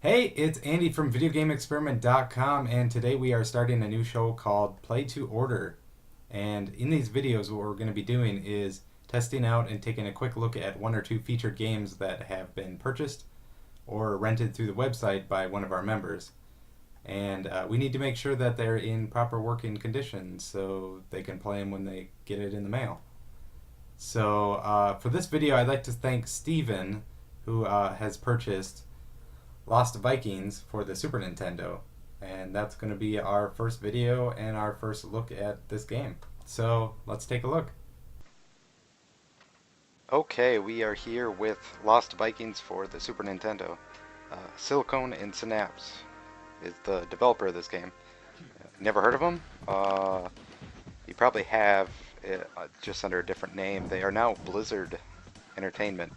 Hey, it's Andy from VideoGameExperiment.com, and today we are starting a new show called Play to Order. And in these videos, what we're going to be doing is testing out and taking a quick look at one or two featured games that have been purchased or rented through the website by one of our members. And we need to make sure that they're in proper working condition so they can play them when they get it in the mail. So for this video, I'd like to thank Steven, who has purchased Lost Vikings for the Super Nintendo. And that's going to be our first video and our first look at this game. So let's take a look. Okay, we are here with Lost Vikings for the Super Nintendo. Silicone and Synapse is the developer of this game. Never heard of them? You probably have, just under a different name. They are now Blizzard Entertainment.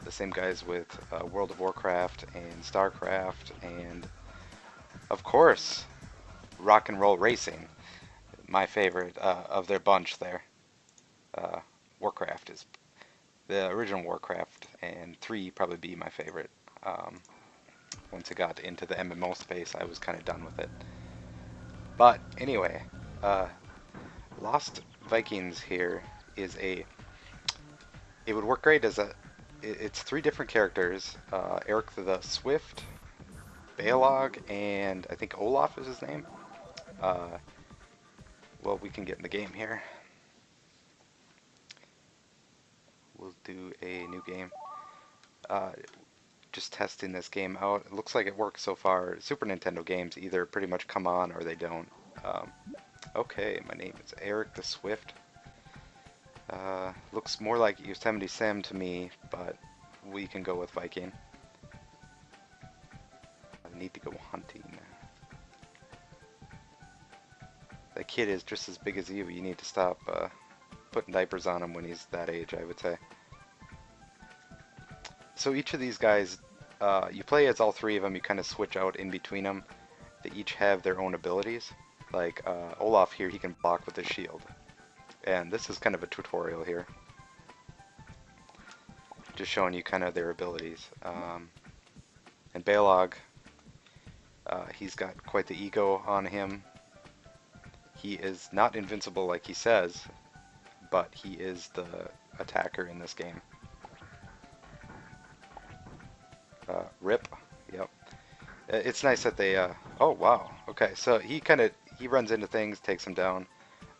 The same guys with World of Warcraft and StarCraft and, of course, Rock and Roll Racing. My favorite of their bunch there. Warcraft is the original Warcraft, and 3 probably be my favorite. Once it got into the MMO space, I was kind of done with it. But anyway, Lost Vikings here is it would work great as it's 3 different characters, Eric the Swift, Balog, and I think Olaf is his name. Well, we can get in the game here. We'll do a new game. Just testing this game out. It looks like it works so far. Super Nintendo games either pretty much come on or they don't. Okay, my name is Eric the Swift. Looks more like Yosemite Sam to me, but we can go with Viking. I need to go hunting. That kid is just as big as you. You need to stop putting diapers on him when he's that age, I would say. So each of these guys, you play as all 3 of them. You kind of switch out in between them. They each have their own abilities. Like Olaf here, he can block with his shield. And this is kind of a tutorial here. Just showing you kind of their abilities. And Balog, he's got quite the ego on him. He is not invincible like he says, but he is the attacker in this game. Rip, yep. It's nice that they, oh wow, okay, so he runs into things, takes them down.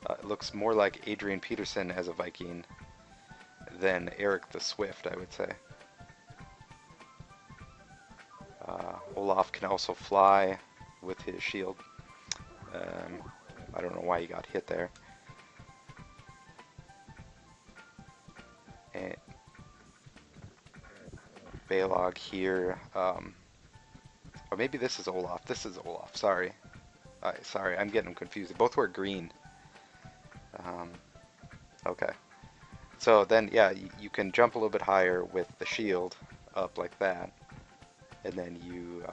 It looks more like Adrian Peterson as a Viking than Eric the Swift, I would say. Olaf can also fly with his shield. I don't know why he got hit there. And Balog here, or maybe this is Olaf. This is Olaf, sorry. Sorry, I'm getting them confused. They both wear green. Okay. So then, yeah, you can jump a little bit higher with the shield up like that. And then you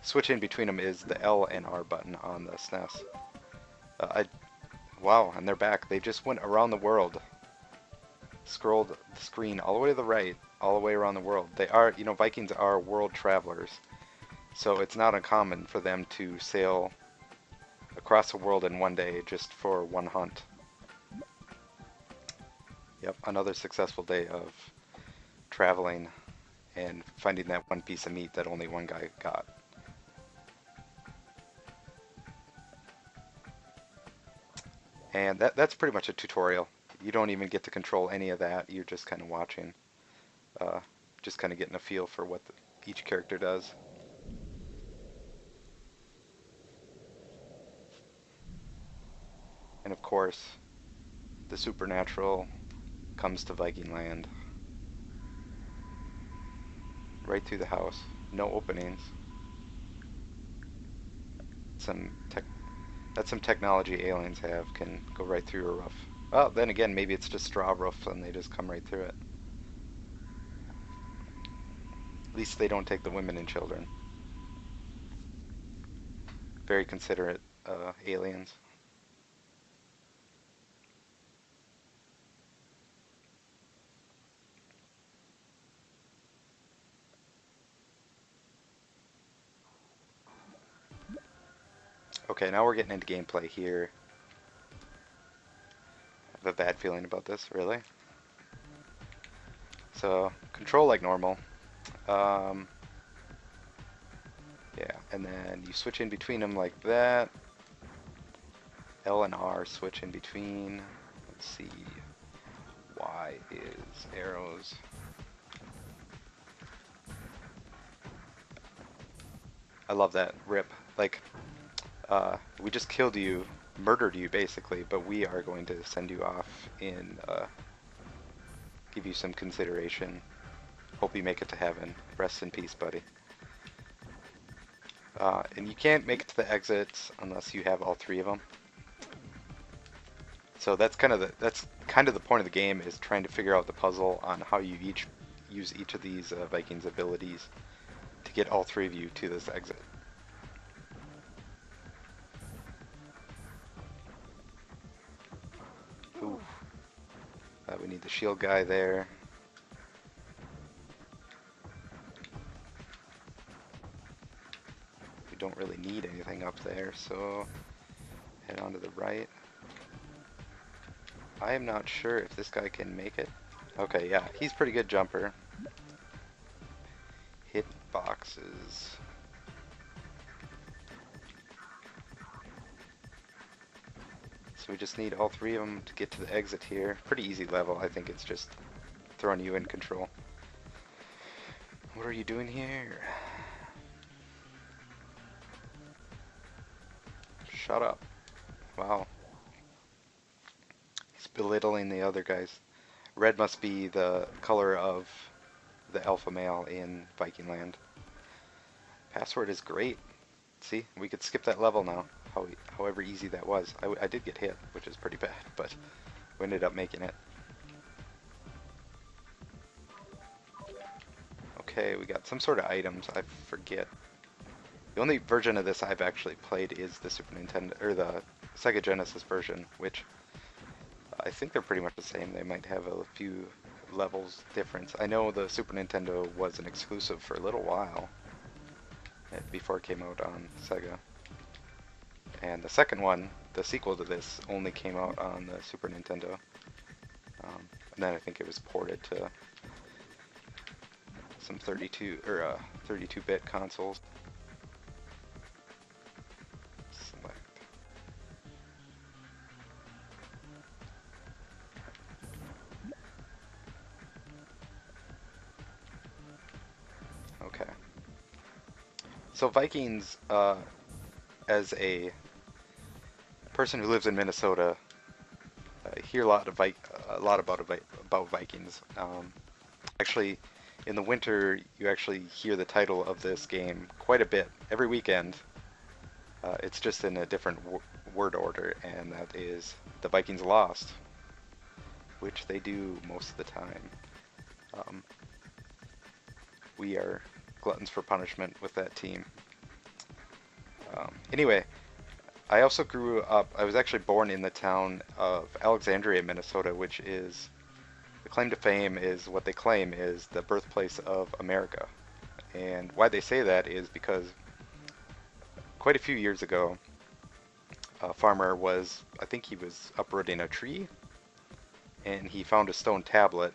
switch in between them is the L and R button on the SNES. Wow, and they're back. They just went around the world. Scrolled the screen all the way to the right, all the way around the world. They are, you know, Vikings are world travelers. So it's not uncommon for them to sail across the world in one day just for one hunt. Yep, another successful day of traveling and finding that one piece of meat that only one guy got. And that's pretty much a tutorial. You don't even get to control any of that. You're just kind of watching. Just kind of getting a feel for what each character does. And of course, the supernatural comes to Viking land. Right through the house. No openings. That's some technology aliens have. Can go right through a roof. Well, then again, maybe it's just straw roof and they just come right through it. At least they don't take the women and children. Very considerate aliens. Okay, now we're getting into gameplay here. I have a bad feeling about this, really. So, control like normal. Um, yeah, and then you switch in between them like that. L and R switch in between. Let's see. Y is arrows. I love that rip. Like, we just killed you, murdered you basically, but we are going to send you off and give you some consideration. Hope you make it to heaven. Rest in peace, buddy. And you can't make it to the exits unless you have all three of them. So that's kind of the point of the game, is trying to figure out the puzzle on how you each use each of these Vikings abilities to get all three of you to this exit. Ooh. We need the shield guy there. We don't really need anything up there, so head on to the right. I am not sure if this guy can make it. Okay, yeah, he's pretty good jumper. Hit boxes. So we just need all three of them to get to the exit here. Pretty easy level. I think it's just throwing you in control. What are you doing here? Shut up. Wow. He's belittling the other guys. Red must be the color of the alpha male in Viking land. Password is great. See, we could skip that level now, however easy that was. I did get hit, which is pretty bad, but we ended up making it. Okay, we got some sort of items, I forget. The only version of this I've actually played is the Super Nintendo, or the Sega Genesis version, which I think they're pretty much the same. They might have a few levels difference. I know the Super Nintendo was an exclusive for a little while before it came out on Sega. And the second one, the sequel to this, only came out on the Super Nintendo. And then I think it was ported to some 32-bit consoles. Select. Okay. So Vikings, as a person who lives in Minnesota, hear a lot about Vikings. Actually, in the winter, you actually hear the title of this game quite a bit every weekend. It's just in a different word order, and that is the Vikings lost, which they do most of the time. We are gluttons for punishment with that team. Anyway, I also grew up, I was actually born in the town of Alexandria, Minnesota, which is, the claim to fame is, what they claim is the birthplace of America. And why they say that is because quite a few years ago, a farmer was, I think he was uprooting a tree, and he found a stone tablet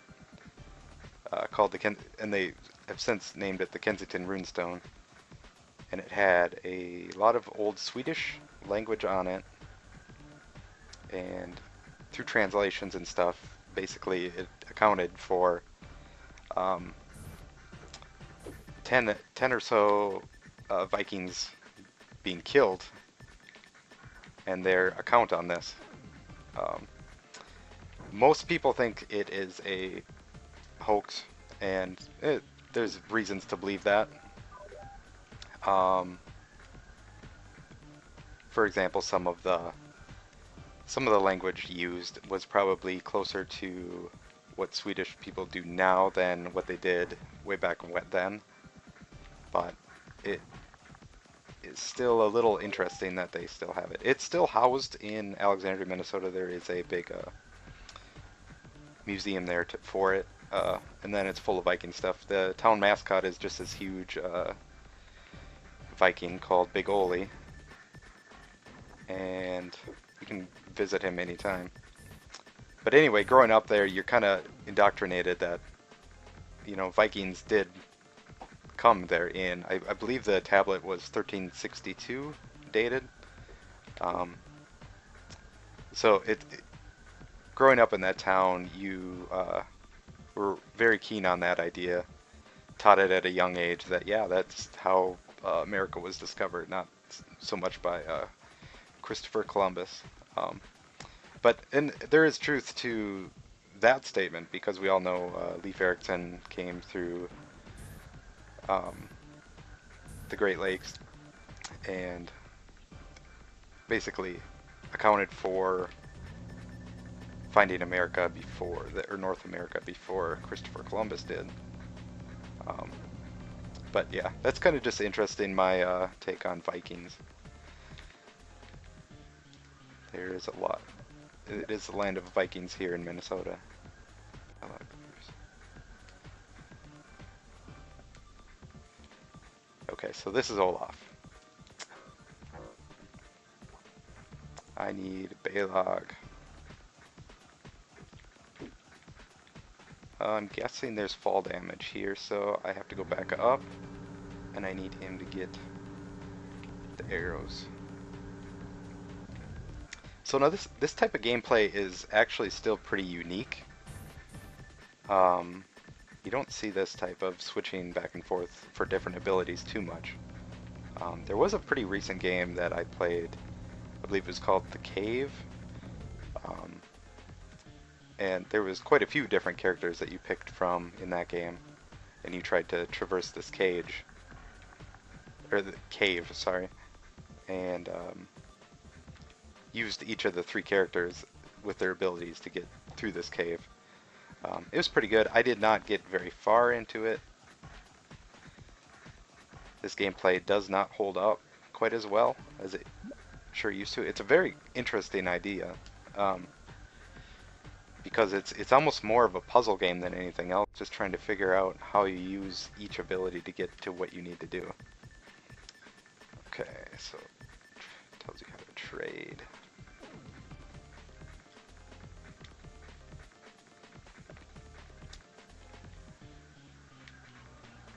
called and they have since named it the Kensington Runestone. And it had a lot of old Swedish language on it, and through translations and stuff, basically it accounted for 10 or so Vikings being killed, and their account on this. Most people think it is a hoax, and there's reasons to believe that. For example, some of the language used was probably closer to what Swedish people do now than what they did way back then. But it is still a little interesting that they still have it. It's still housed in Alexandria, Minnesota. There is a big museum there for it, and then it's full of Viking stuff. The town mascot is just this huge Viking called Big Ole. and you can visit him anytime. But anyway, growing up there, you're kind of indoctrinated that, you know, Vikings did come there in, I believe the tablet was 1362 dated. Um, so growing up in that town, you were very keen on that idea, taught it at a young age that, yeah, that's how America was discovered, not so much by Christopher Columbus. Um, and there is truth to that statement because we all know Leif Erikson came through um, the Great Lakes and basically accounted for finding America or North America before Christopher Columbus did. Um, but yeah, that's kind of just interesting, my take on Vikings. There is a lot. It is the land of Vikings here in Minnesota. Okay, so this is Olaf. I need Balog. I'm guessing there's fall damage here, so I have to go back up, and I need him to get the arrows. So now this type of gameplay is actually still pretty unique. You don't see this type of switching back and forth for different abilities too much. There was a pretty recent game that I played, I believe it was called The Cave, and there was quite a few different characters that you picked from in that game, and you tried to traverse this cage, or the cave, sorry, and used each of the three characters with their abilities to get through this cave. It was pretty good. I did not get very far into it. This gameplay does not hold up quite as well as it sure used to. It's a very interesting idea, because it's almost more of a puzzle game than anything else, just trying to figure out how you use each ability to get to what you need to do. Okay, so it tells you how to trade.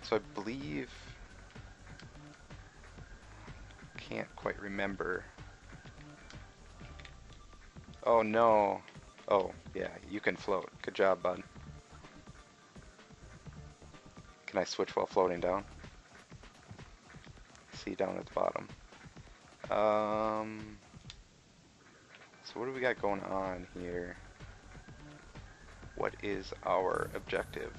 So I believe, can't quite remember. Oh no. Oh, yeah, you can float. Good job, bud. Can I switch while floating down? See down at the bottom. So what do we got going on here? What is our objective?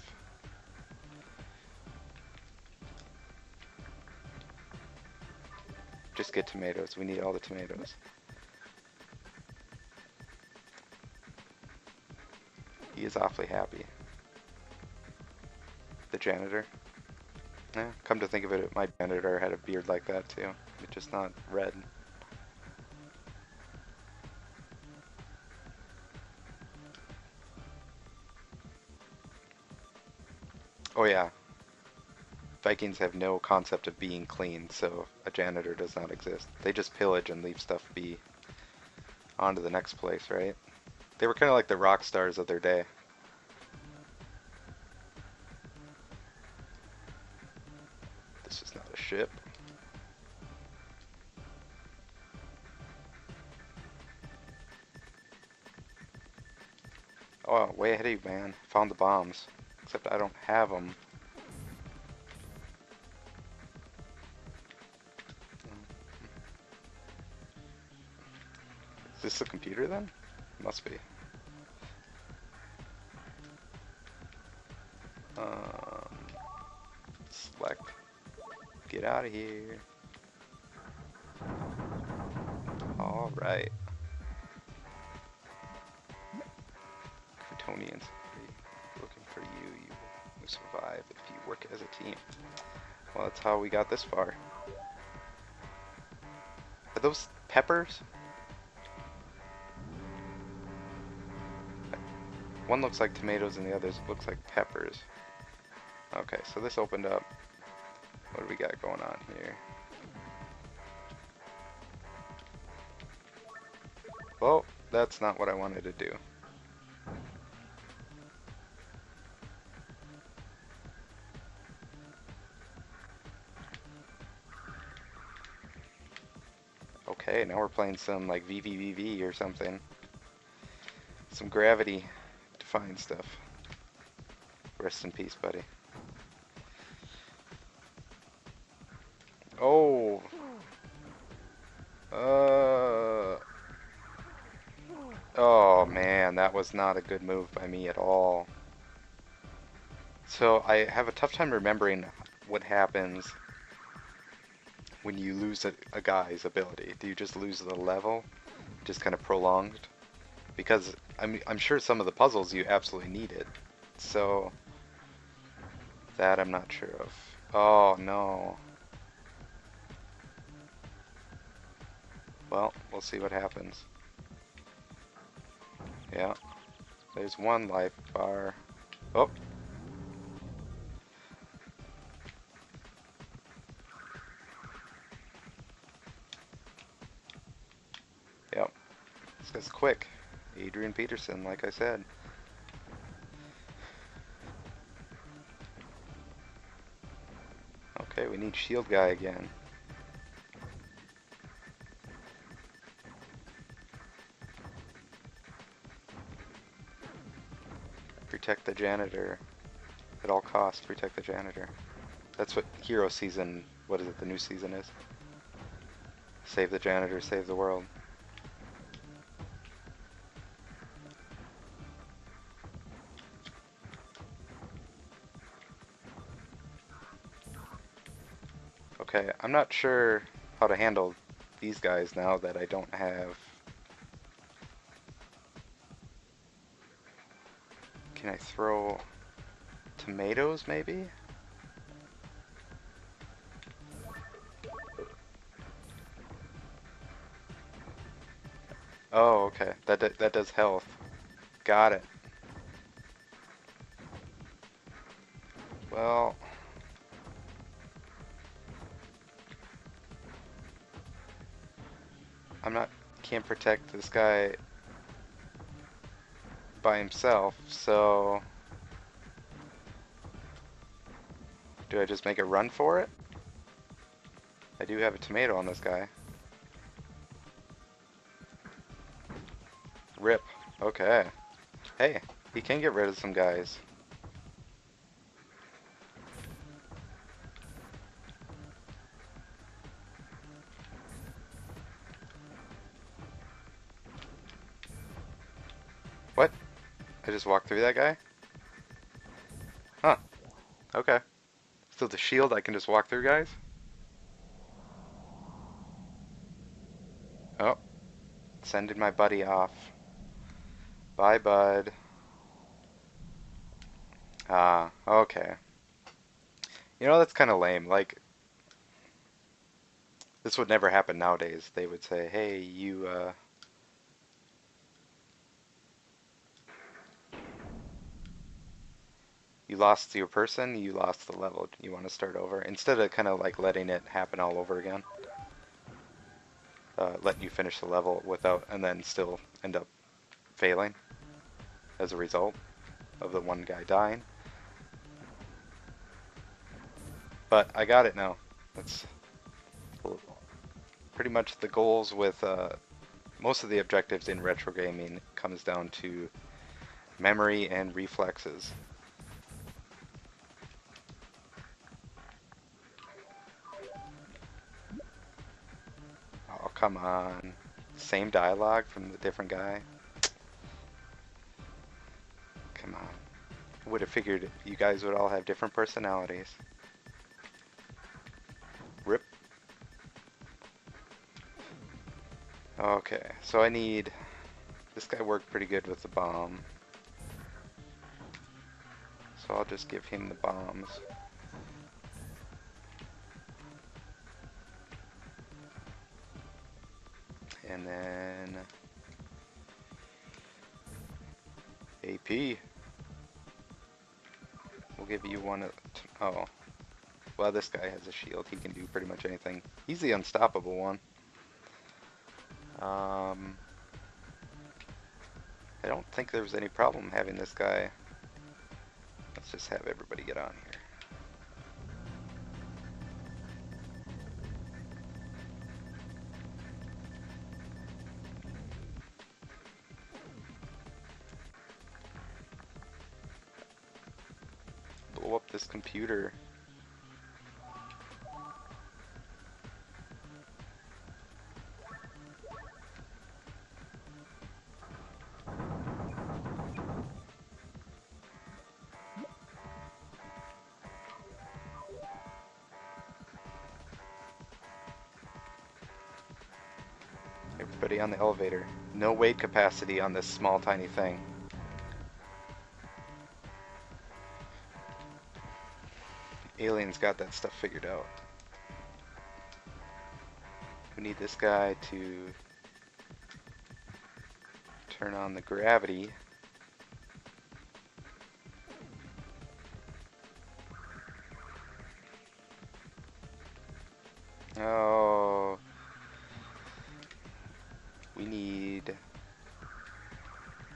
Just get tomatoes. We need all the tomatoes. He is awfully happy. The janitor. Yeah, come to think of it, my janitor had a beard like that too. It's just not red. Oh yeah. Vikings have no concept of being clean, so a janitor does not exist. They just pillage and leave stuff be. On to the next place, right? They were kind of like the rock stars of their day. This is not a ship. Oh, way ahead of you, man. Found the bombs. Except I don't have them. Is this a computer then? Must be. Select. Get out of here. Alright. Kryptonians, looking for you. You will survive if you work as a team. Well, that's how we got this far. Are those peppers? One looks like tomatoes and the other looks like peppers. Okay, so this opened up. What do we got going on here? Well, that's not what I wanted to do. Okay, now we're playing some like VVVV or something. Some gravity defying stuff. Rest in peace, buddy. Oh! Uh... Oh man, that was not a good move by me at all. So I have a tough time remembering what happens when you lose a guy's ability. Do you just lose the level? Just kind of prolonged? Because I'm sure some of the puzzles you absolutely needed. So that I'm not sure of. Oh no. Well, we'll see what happens. Yeah. There's one life bar. Oh. Yep. This guy's quick. Adrian Peterson, like I said. Okay, we need shield guy again. Protect the janitor. At all costs, protect the janitor. That's what Hero Season, what is it, the new season is? Save the janitor, save the world. Okay, I'm not sure how to handle these guys now that I don't have... Can I throw tomatoes, maybe? Oh, okay. That does health. Got it. Well... Can't protect this guy by himself, so... Do I just make a run for it? I do have a tomato on this guy. Rip. Okay. Hey, he can get rid of some guys. What? I just walked through that guy? Huh. Okay. So the shield I can just walk through guys? Oh. Sending my buddy off. Bye, bud. Ah, okay. You know, that's kind of lame. Like, this would never happen nowadays. They would say, hey, you lost your person, you lost the level, you want to start over. Instead of kind of like letting it happen all over again. Letting you finish the level without, and then still end up failing as a result of the one guy dying. But I got it now. That's pretty much the goals with most of the objectives in retro gaming comes down to memory and reflexes. Oh, come on. Same dialogue from the different guy. Come on. Would have figured you guys would all have different personalities. Rip. Okay, so I need... This guy worked pretty good with the bomb. So I'll just give him the bombs. And then... AP. We'll give you one of... Oh. Well, this guy has a shield. He can do pretty much anything. He's the unstoppable one. I don't think there was any problem having this guy. Let's just have everybody get on here. Blow up this computer. Everybody on the elevator. No weight capacity on this small tiny thing. Aliens got that stuff figured out. We need this guy to turn on the gravity. Oh, we need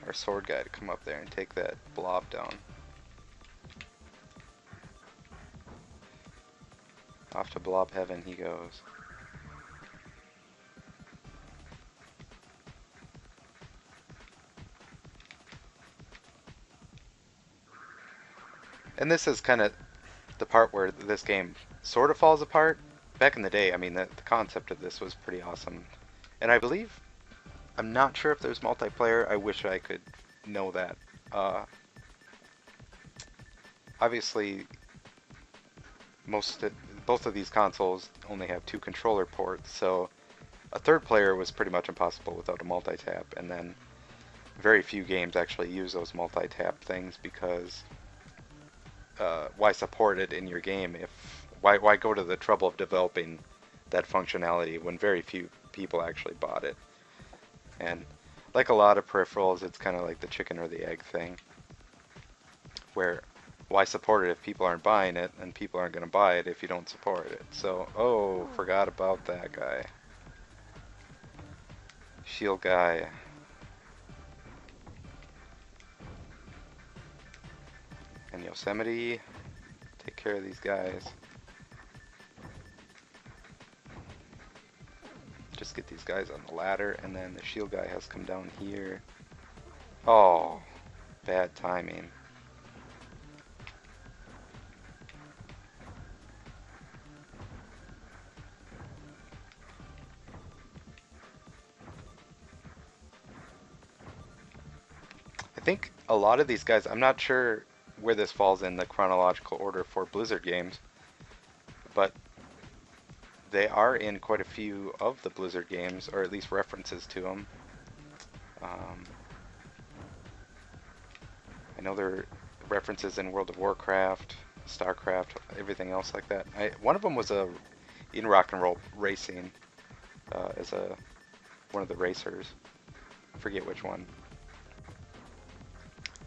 our sword guy to come up there and take that blob down. Off to blob heaven he goes. And this is kind of the part where this game sort of falls apart. Back in the day, I mean, the concept of this was pretty awesome. And I believe, I'm not sure if there's multiplayer. I wish I could know that. Obviously, both of these consoles only have 2 controller ports, so a third player was pretty much impossible without a multi-tap. And then very few games actually use those multi-tap things because why support it in your game if why go to the trouble of developing that functionality when very few people actually bought it? And like a lot of peripherals, it's kind of like the chicken or the egg thing, where why support it if people aren't buying it, and people aren't going to buy it if you don't support it. So, oh, forgot about that guy. Shield guy. And Yosemite, take care of these guys. Just get these guys on the ladder, and then the shield guy has come down here. Oh, bad timing. I think a lot of these guys, I'm not sure where this falls in the chronological order for Blizzard games, but they are in quite a few of the Blizzard games, or at least references to them. I know there are references in World of Warcraft, StarCraft, everything else like that. One of them was in Rock and Roll Racing as one of the racers. I forget which one.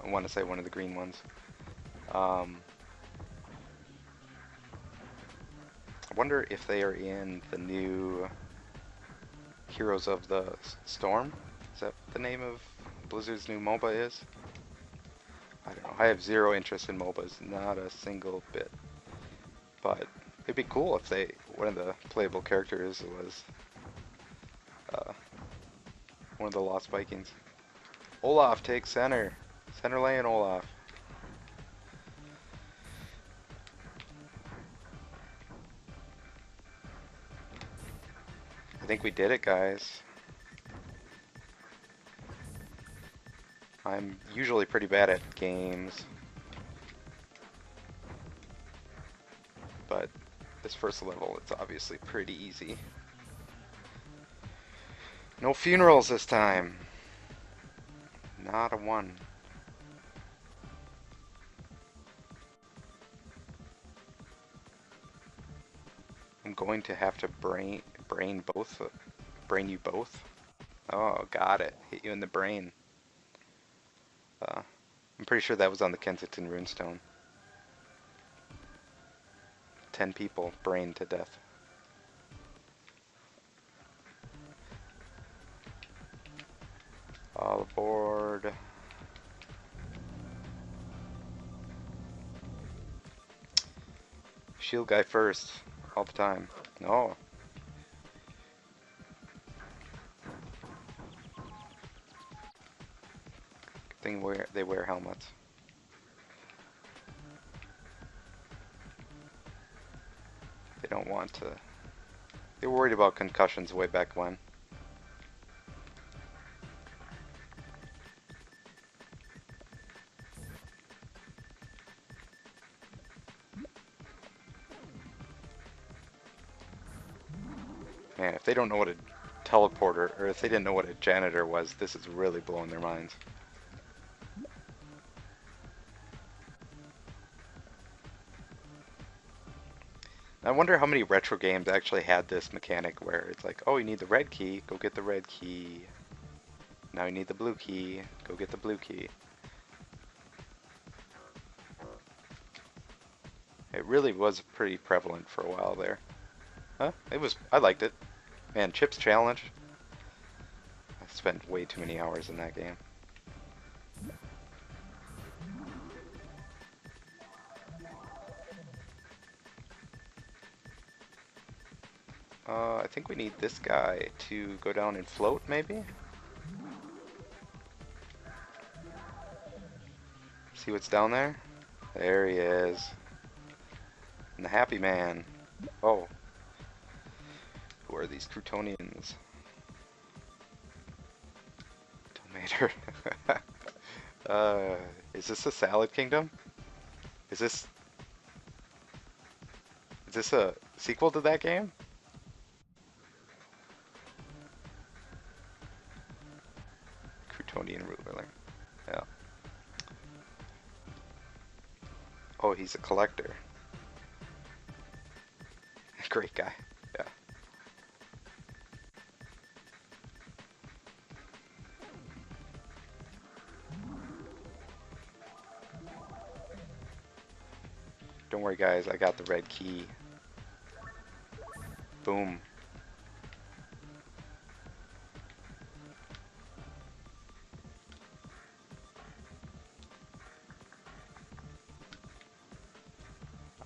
I want to say one of the green ones. I wonder if they are in the new Heroes of the Storm. Is that the name of Blizzard's new MOBA is? I don't know. I have zero interest in MOBAs, not a single bit. But it'd be cool if one of the playable characters was one of the Lost Vikings. Olaf takes center. Center lane, Olaf. I think we did it, guys. I'm usually pretty bad at games, but this first level, it's obviously pretty easy. No funerals this time. Not a one. I'm going to have to brain you both. Oh, got it. Hit you in the brain. I'm pretty sure that was on the Kensington runestone. 10 people brained to death. All teleport. Shield guy first, all the time. No. Thing where they wear helmets. They don't want to. They were worried about concussions way back when. Man, if they don't know what a teleporter, or if they didn't know what a janitor was, this is really blowing their minds. I wonder how many retro games actually had this mechanic where it's like, oh, you need the red key, go get the red key. Now you need the blue key, go get the blue key. It really was pretty prevalent for a while there. Huh? I liked it. Man, Chip's Challenge. I spent way too many hours in that game. I think we need this guy to go down and float, maybe? See what's down there? There he is. And the happy man. Oh. Who are these Croutonians? Tomater. Is this the Salad Kingdom? Is this a sequel to that game? Croutonian ruler. Yeah. Oh, he's a collector. Great guy. Yeah. Don't worry, guys. I got the red key. Boom.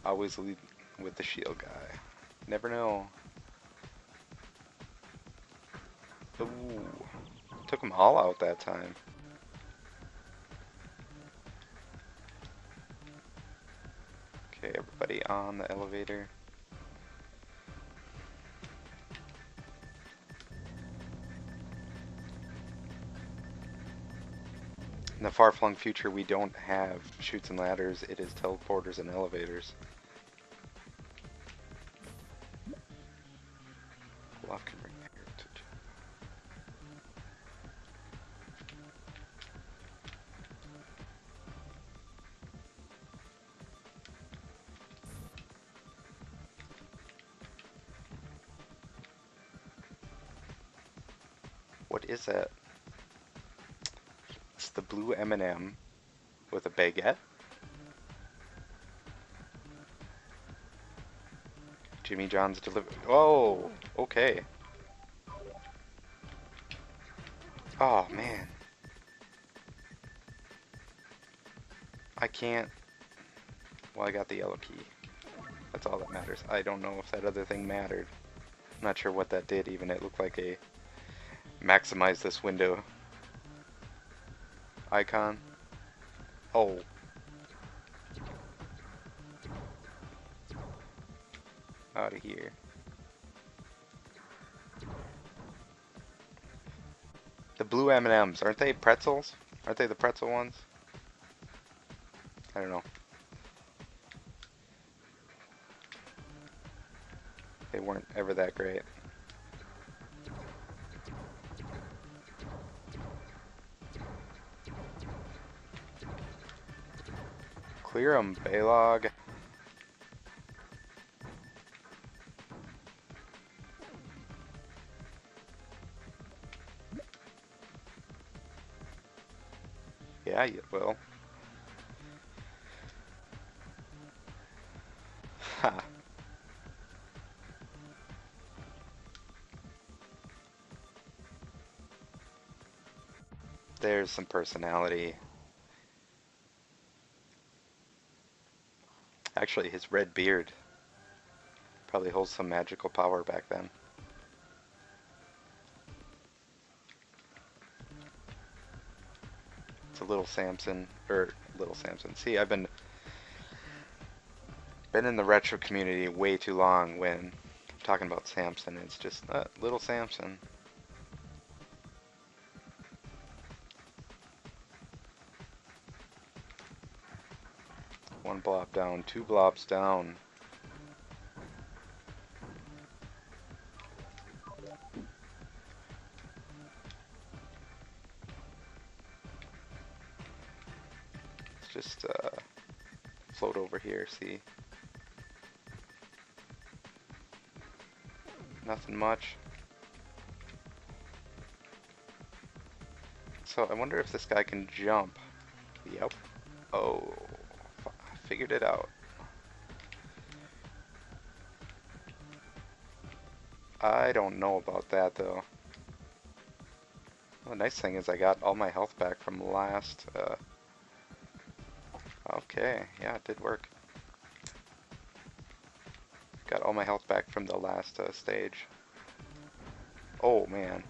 Always lead with the shield guy. Never know. Ooh. Took them all out that time. Okay, everybody on the elevator. In the far-flung future, we don't have chutes and ladders. It is teleporters and elevators. Love can bring heritage. What is that? It's the blue M&M with a baguette. Jimmy John's delivery. Oh, okay. Oh, man. I can't. Well, I got the yellow key. That's all that matters. I don't know if that other thing mattered. I'm not sure what that did even. It looked like a maximize this window icon. Oh. Out of here. The blue M&Ms, aren't they pretzels? Aren't they the pretzel ones? I don't know. They weren't ever that great. Clear 'em, Baylog. Yeah, you will. Ha. There's some personality. Actually, his red beard probably holds some magical power back then. It's a little Samson, or little Samson. See, I've been in the retro community way too long when I'm talking about Samson. It's just little Samson. One blob down, two blobs down. Let's just float over here, see. Nothing much. So I wonder if this guy can jump. Yep. Oh, I figured it out. I don't know about that though. Well, the nice thing is I got all my health back from last. Okay, yeah, it did work. Got all my health back from the last stage. Oh man.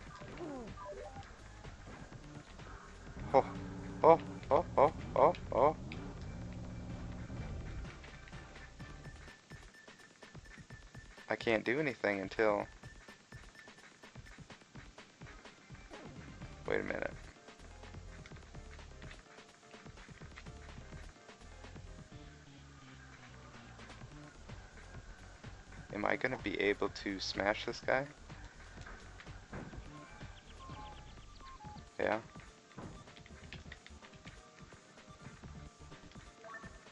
Oh, oh, oh, oh, oh, oh. I can't do anything until... Wait a minute. Am I gonna be able to smash this guy? Yeah.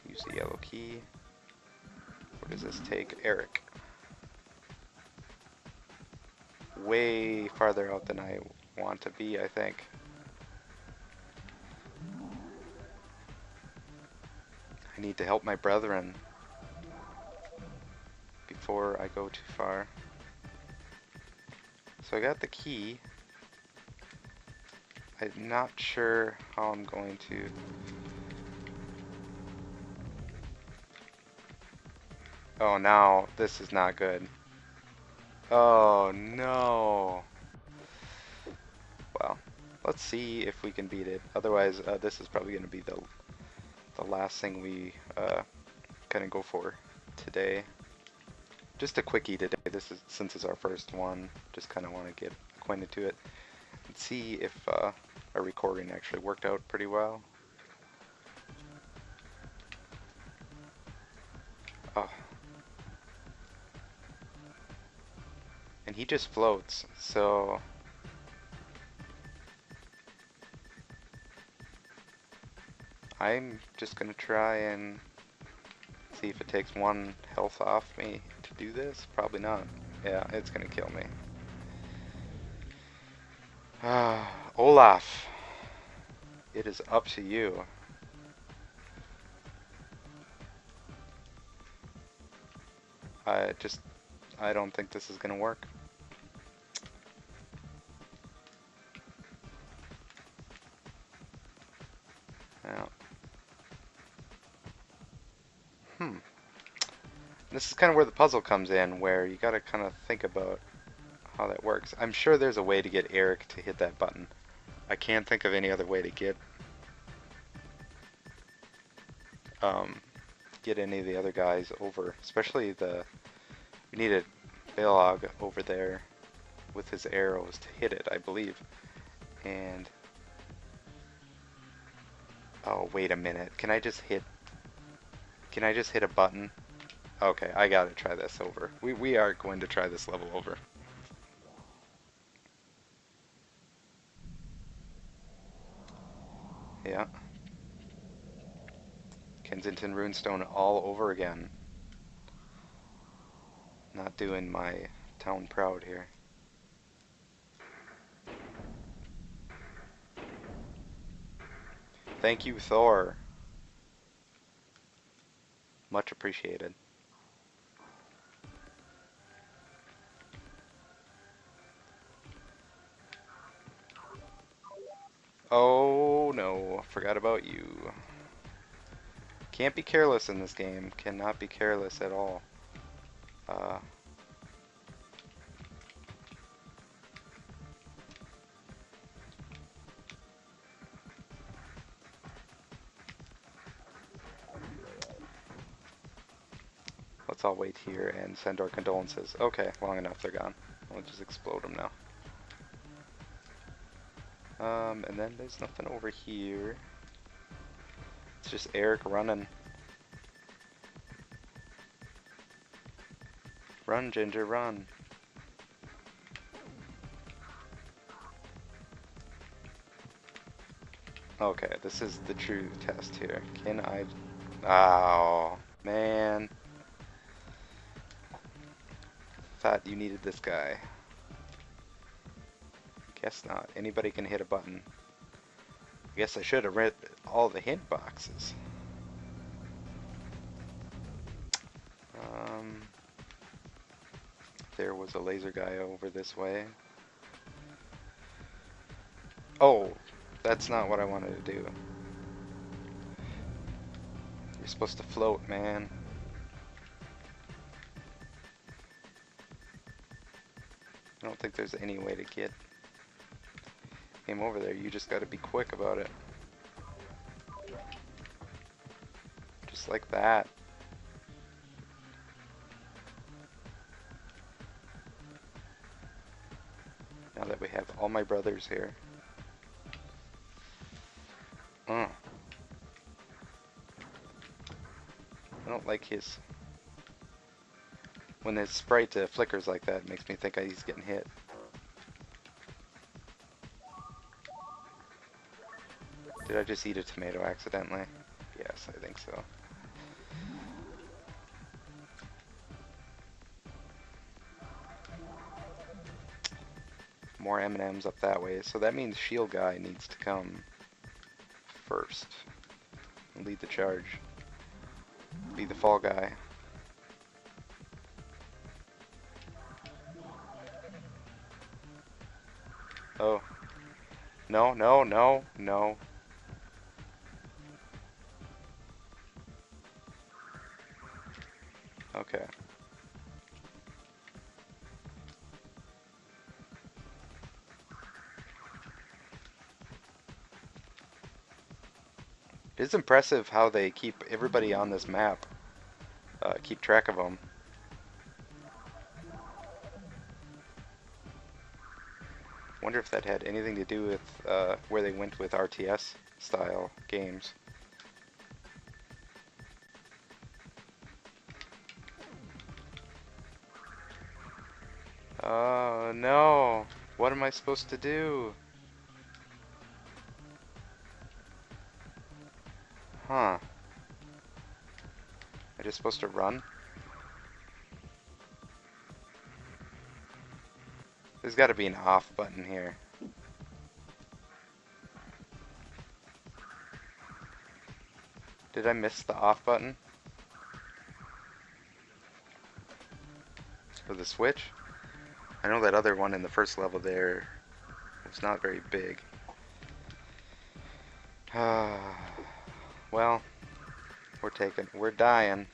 Use the yellow key. Where does this take Eric? Way farther out than I want to be, I think. I need to help my brethren before I go too far. So I got the key. I'm not sure how I'm going to... Oh, now this is not good. Oh, no. Well, let's see if we can beat it. Otherwise, this is probably going to be the last thing we kind of go for today. Just a quickie today. This is, since it's our first one, just kind of want to get acquainted to it and see if our recording actually worked out pretty well. Oh. And he just floats, so... I'm just gonna try and see if it takes one health off me to do this. Probably not. Yeah, it's gonna kill me. Olaf, it is up to you. I don't think this is gonna work. Yeah. This is kind of where the puzzle comes in, where you gotta kind of think about how that works. I'm sure there's a way to get Eric to hit that button. I can't think of any other way to get any of the other guys over, especially we need a Balog over there with his arrows to hit it, I believe. And oh, wait a minute. Can I just hit a button? Okay, I gotta try this over. We are going to try this level over. Yeah. Kensington Runestone all over again. Not doing my town proud here. Thank you, Thor. Much appreciated. Oh no, forgot about you. Can't be careless in this game. Cannot be careless at all. Uh, let's all wait here and send our condolences. Okay, long enough, they're gone. We'll just explode them now. And then there's nothing over here. It's just Eric running. Run, Ginger, run. Okay, this is the true test here. Can I... Oh, man. Thought you needed this guy. Guess not. Anybody can hit a button. I guess I should have read all the hint boxes. Um, there was a laser guy over this way. Oh, that's not what I wanted to do. You're supposed to float, man. I don't think there's any way to get him over there. You just gotta be quick about it. Just like that. Now that we have all my brothers here. I don't like his... When his sprite flickers like that, it makes me think he's getting hit. Did I just eat a tomato accidentally? Yes, I think so. More M&Ms up that way, so that means shield guy needs to come first and lead the charge. Be the fall guy. Oh. No, no, no, no. Okay. It is impressive how they keep everybody on this map, keep track of them. Wonder if that had anything to do with where they went with RTS style games. Oh no! What am I supposed to do? Huh. I just supposed to run? There's gotta be an off button here. Did I miss the off button? For the switch? I know that other one in the first level there was not very big. Well, we're dying.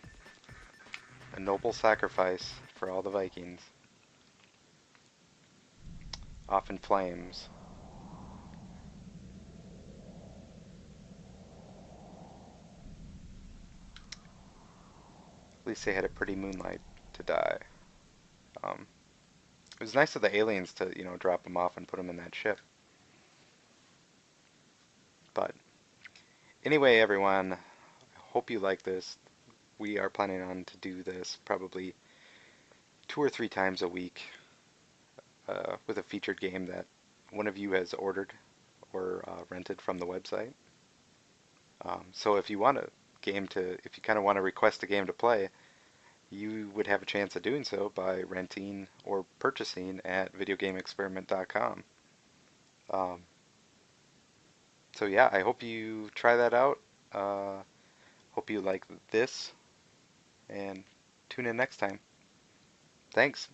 A noble sacrifice for all the Vikings. Off in flames. At least they had a pretty moonlight to die. It was nice of the aliens to, drop them off and put them in that ship. But anyway, everyone, I hope you like this. We are planning on to do this probably 2 or 3 times a week with a featured game that one of you has ordered or rented from the website. So if you want if you kind of want to request a game to play, you would have a chance of doing so by renting or purchasing at videogameexperiment.com. So yeah, I hope you try that out. Hope you like this, and tune in next time. Thanks.